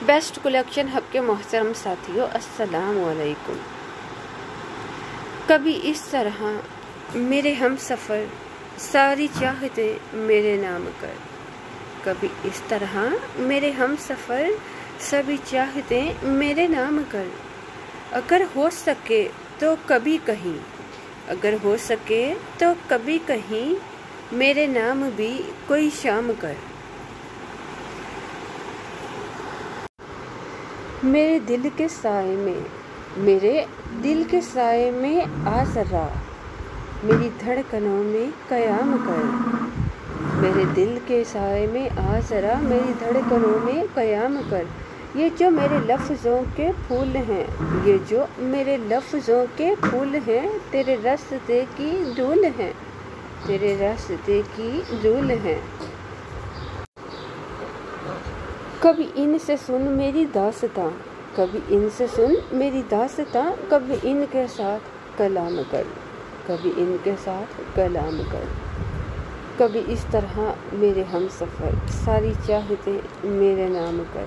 Best collection hub کے محترم ساتھیوں، السلام علیکم۔ کبھی اس طرح میرے ہم سفر ساری چاہتیں میرے نام کر، کبھی اس طرح میرے ہم سفر سبھی چاہتیں میرے نام کر، اگر ہو سکے تو کبھی کہیں، اگر ہو سکے تو کبھی کہیں میرے نام بھی کوئی شام کر۔ میرے دل کے سائے میں، میرے دل کے سائے میں آ ذرا، میری دھڑکنوں میں قیام کر۔ میرے دل کے سائے میں آ ذرا، میری دھڑکنوں میں قیام کر۔ یہ جو میرے لفظوں کے پھول ہیں، یہ جو میرے لفظوں کے پھول ہیں، تیرے راستے کی دھول ہیں، تیرے راستے کی دھول ہیں۔ کبھی ان سے سن میری داستاں، کبھی ان سے سن میری داستاں، کبھی ان کے ساتھ کلام کر، کبھی ان کے ساتھ کلام کر۔ کبھی اس طرح میرے ہم سفر ساری چاہتیں میرے نام کر۔